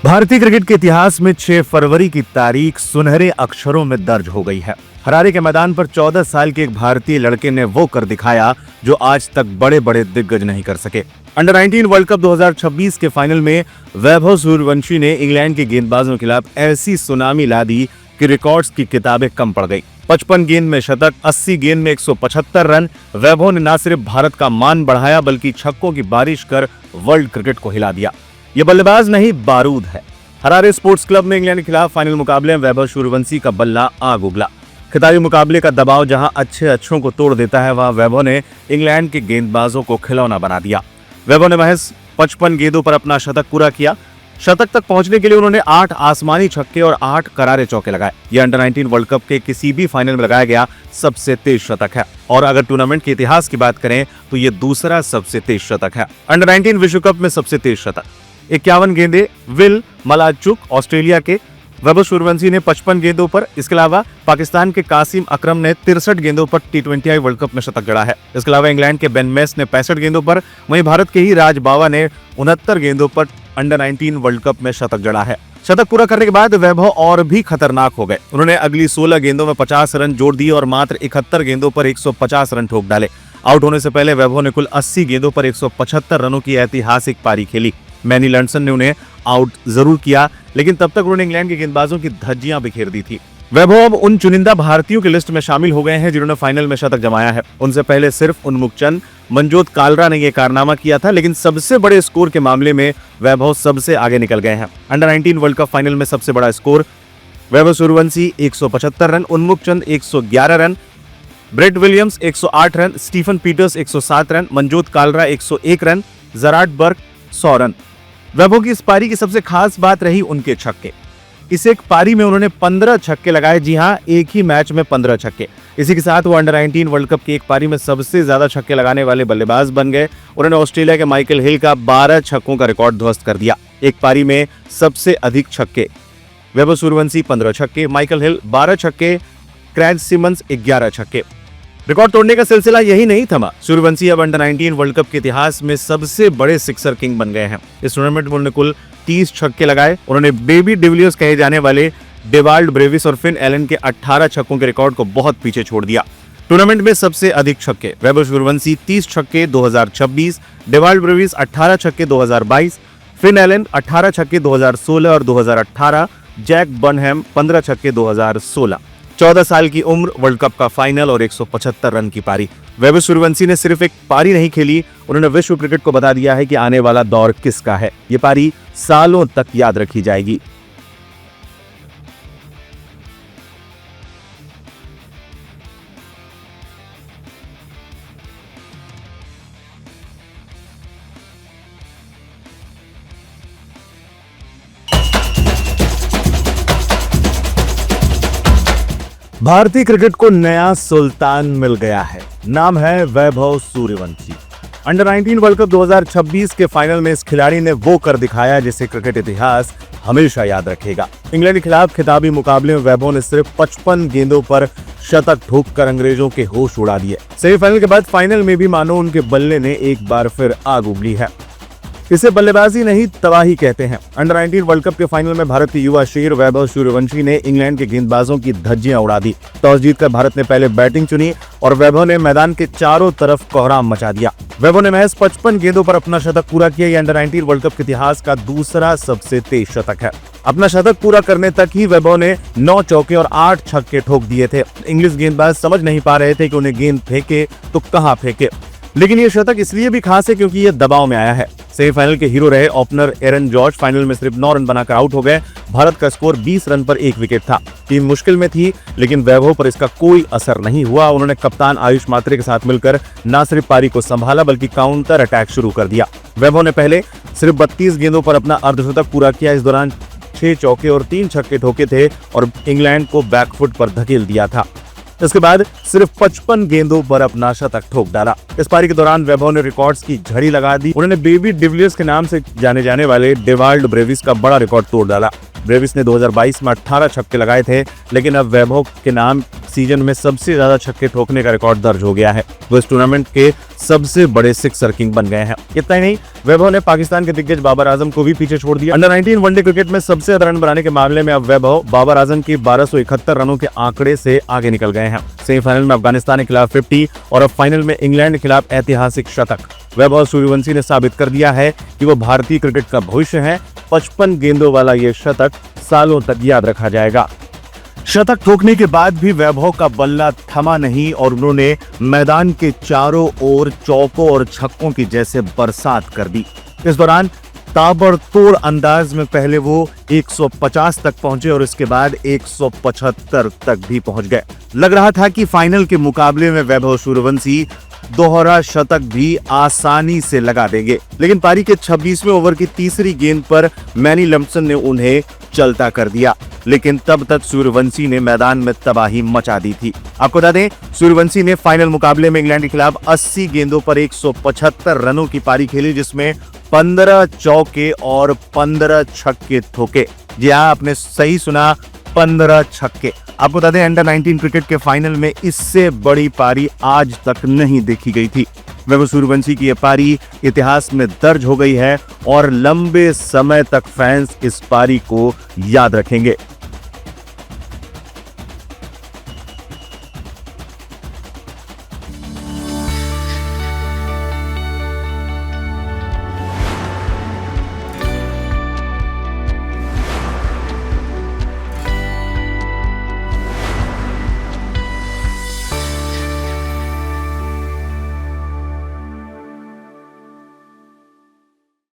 भारतीय क्रिकेट के इतिहास में 6 फरवरी की तारीख सुनहरे अक्षरों में दर्ज हो गई है। हरारे के मैदान पर 14 साल के एक भारतीय लड़के ने वो कर दिखाया जो आज तक बड़े बड़े दिग्गज नहीं कर सके। अंडर 19 वर्ल्ड कप 2026 के फाइनल में वैभव सूर्यवंशी ने इंग्लैंड के गेंदबाजों के खिलाफ ऐसी सुनामी ला दी कि रिकॉर्ड्स की किताबें कम पड़ गई। 55 गेंद में शतक, 80 गेंद में 175 रन। वैभव ने न सिर्फ भारत का मान बढ़ाया बल्कि छक्कों की बारिश कर वर्ल्ड क्रिकेट को हिला दिया। ये बल्लेबाज नहीं बारूद है। हरारे स्पोर्ट्स क्लब में इंग्लैंड के खिलाफ फाइनल मुकाबले में वैभव सूर्यवंशी का बल्ला आग उगला। खिताबी मुकाबले का दबाव जहां अच्छों को तोड़ देता है, वहां वैभव ने इंग्लैंड के गेंदबाजों को खिलौना बना दिया। वैभव ने महज 55 गेंदों पर अपना शतक पूरा किया। शतक तक पहुंचने के लिए उन्होंने 8 आसमानी छक्के और 8 करारे चौके लगाए। यह अंडर 19 वर्ल्ड कप के किसी भी फाइनल में लगाया गया सबसे तेज शतक है और अगर टूर्नामेंट के इतिहास की बात करें तो यह दूसरा सबसे तेज शतक है। अंडर 19 विश्व कप में सबसे तेज शतक 51 गेंदे विल मलाचुक ऑस्ट्रेलिया के, वैभव सूर्यवंशी ने 55 गेंदों पर। इसके अलावा पाकिस्तान के कासिम अकरम ने 63 गेंदों पर T20I वर्ल्ड कप में शतक जड़ा है। इसके अलावा इंग्लैंड के बेन मेस ने 65 गेंदों पर, वहीं भारत के ही राज बावा ने 69 गेंदों पर अंडर 19 वर्ल्ड कप में शतक जड़ा है। शतक पूरा करने के बाद वैभव और भी खतरनाक हो गए। उन्होंने अगली 16 गेंदों में 50 रन जोड़ दिए और मात्र 71 गेंदों पर 150 रन ठोक डाले। आउट होने से पहले वैभव ने कुल 80 गेंदों पर 175 रनों की ऐतिहासिक पारी खेली। मैनी लैंडसन ने उन्हें आउट जरूर किया, लेकिन तब तक उन्होंने इंग्लैंड के गेंदबाजों की धज्जियां बिखेर दी थी। वैभव अब उन चुनिंदा भारतीयों की लिस्ट में शामिल हो गए हैं जिन्होंने फाइनल में शतक जमाया है। उनसे पहले सिर्फ उन्मुक्त चंद, मनजोत कालरा ने यह कारनामा किया था, लेकिन सबसे बड़े स्कोर के मामले में वैभव सबसे आगे निकल गए हैं। अंडर 19 वर्ल्ड कप फाइनल में सबसे बड़ा score Vaibhav Suryavanshi 175 run, Unmukt Chand 111 run, Brett Williams 108 run, Stephen Peters 107 run, Manjot Kalra 101 run, जराट बर्ग 100 रन। वैभव की इस पारी की सबसे खास बात रही उनके छक्के। इस एक पारी में उन्होंने 15 छक्के लगाए। जी हां, एक ही मैच में 15 छक्के। इसी के साथ वो अंडर 19 वर्ल्ड कप की एक पारी में सबसे ज्यादा छक्के लगाने वाले बल्लेबाज बन गए। उन्होंने ऑस्ट्रेलिया के माइकल हिल का 12 छक्कों का रिकॉर्ड ध्वस्त कर दिया। एक पारी में सबसे अधिक छक्के वैभव सूर्यवंशी 15 छक्के, माइकल हिल 12 छक्के, क्रैग सिमंस 11 छक्के। रिकॉर्ड तोड़ने का सिलसिला यही नहीं थमा। सूर्यवंशी अब अंडर 19 वर्ल्ड कप के इतिहास में सबसे बड़े सिक्सर किंग बन गए हैं। इस टूर्नामेंट में उन्होंने कुल 30 छक्के लगाए। उन्होंने बेबी डिविलियर्स कहे जाने वाले डेवाल्ड ब्रेविस और फिन एलन के 18 छक्कों के रिकॉर्ड को बहुत पीछे छोड़ दिया। टूर्नामेंट में सबसे अधिक छक्के वैभव सूर्यवंशी 30 छक्के 2026, डेवाल्ड ब्रेविस 18 छक्के 2022, फिन एलन 18 छक्के 2016 और 2018, जैक बर्नहैम 15 छक्के 2016। 14 साल की उम्र, वर्ल्ड कप का फाइनल और 175 रन की पारी। वैभव सूर्यवंशी ने सिर्फ एक पारी नहीं खेली, उन्होंने विश्व क्रिकेट को बता दिया है कि आने वाला दौर किसका है। ये पारी सालों तक याद रखी जाएगी। भारतीय क्रिकेट को नया सुल्तान मिल गया है। नाम है Vaibhav Suryavanshi. Under 19 world cup 2026 के फाइनल में इस खिलाड़ी ने वो कर दिखाया जिसे क्रिकेट इतिहास हमेशा याद रखेगा। इंग्लैंड के खिलाफ खिताबी मुकाबले में वैभव ने सिर्फ 55 गेंदों पर शतक ठोककर अंग्रेजों के होश उड़ा दिए। सेमीफाइनल के बाद फाइनल में भी मानो उनके बल्ले ने एक बार फिर आग उगली है। इसे बल्लेबाजी नहीं तबाही कहते हैं। अंडर 19 वर्ल्ड कप के फाइनल में भारत के युवा शेर वैभव सूर्यवंशी ने इंग्लैंड के गेंदबाजों की धज्जियां उड़ा दी। टॉस जीतकर भारत ने पहले बैटिंग चुनी और वैभव ने मैदान के चारों तरफ कोहराम मचा दिया। वैभव ने महज 55 गेंदों पर अपना शतक पूरा किया। यह अंडर 19 वर्ल्ड कप के इतिहास का दूसरा सबसे तेज शतक है। अपना शतक पूरा करने तक ही वैभव ने 9 चौके और 8 छक्के ठोक दिए थे। इंग्लिश गेंदबाज समझ नहीं पा रहे थे कि उन्हें गेंद फेंके तो कहां फेंके, लेकिन ये शतक इसलिए भी खास है क्योंकि ये दबाव में आया है। सेमीफाइनल के हीरो रहे ओपनर एरन जॉर्ज फाइनल में सिर्फ 9 रन बनाकर आउट हो गए। भारत का स्कोर 20 रन पर 1 विकेट था। टीम मुश्किल में थी, लेकिन वैभव पर इसका कोई असर नहीं हुआ। उन्होंने कप्तान आयुष मात्रे के साथ मिलकर न सिर्फ पारी को संभाला बल्कि काउंटर अटैक शुरू कर दिया। वैभव ने पहले सिर्फ 32 गेंदों पर अपना अर्धशतक पूरा किया। इस दौरान 6 चौके और 3 छक्के ठोके थे और इंग्लैंड को बैकफुट पर धकेल दिया था। इसके बाद सिर्फ 55 गेंदों पर अपना शतक ठोक डाला। इस पारी के दौरान वैभव ने रिकॉर्ड्स की झड़ी लगा दी। उन्होंने बेबी डिविलियर्स के नाम से जाने जाने वाले डेवाल्ड ब्रेविस का बड़ा रिकॉर्ड तोड़ डाला। ब्रेविस ने 2022 में 18 छक्के लगाए थे, लेकिन अब वैभव के नाम सीजन में सबसे ज्यादा छक्के ठोकने का रिकॉर्ड दर्ज हो गया है। वो इस टूर्नामेंट के सबसे बड़े सिक्सर किंग बन गए हैं। इतना ही नहीं, वैभव ने पाकिस्तान के दिग्गज बाबर आजम को भी पीछे छोड़ दिया। अंडर 19 वनडे क्रिकेट में सबसे ज्यादा रन बनाने के मामले में अब वैभव बाबर आजम की 1271 रनों के आंकड़े से आगे निकल गए हैं। सेमीफाइनल में अफगानिस्तान के खिलाफ 50 और अब फाइनल में इंग्लैंड के खिलाफ ऐतिहासिक शतक। वैभव सूर्यवंशी ने साबित कर दिया है कि वो भारतीय क्रिकेट का भविष्य है। 55 गेंदों वाला ये शतक सालों तक याद रखा जाएगा। शतक ठोकने के बाद भी वैभव का बल्ला थमा नहीं और उन्होंने मैदान के चारों ओर चौकों और छक्कों की जैसे बरसात कर दी। इस दौरान ताबड़तोड़ अंदाज में पहले वो 150 तक पहुंचे और इसके बाद 175 तक भी पहुंच गए। लग रहा था कि फाइनल के मुकाबले में वैभव सूर्यवंशी दोहरा शतक भी आसानी से लगा देंगे, लेकिन पारी के 26वें ओवर की तीसरी गेंद पर मैनी लम्पसन ने उन्हें चलता कर दिया, लेकिन तब तक सूर्यवंशी ने मैदान में तबाही मचा दी थी। आपको बता दें, सूर्यवंशी ने फाइनल मुकाबले में इंग्लैंड के खिलाफ 80 गेंदों पर 175 रनों की पारी खेली, जिसमें 15 चौके और 15 छक्के ठोके। जी हाँ, आपने सही सुना, 15 छक्के। आपको बता दें, अंडर 19 क्रिकेट के फाइनल में इससे बड़ी पारी आज तक नहीं देखी गई थी। वैभव सूर्यवंशी की यह पारी इतिहास में दर्ज हो गई है और लंबे समय तक फैंस इस पारी को याद रखेंगे।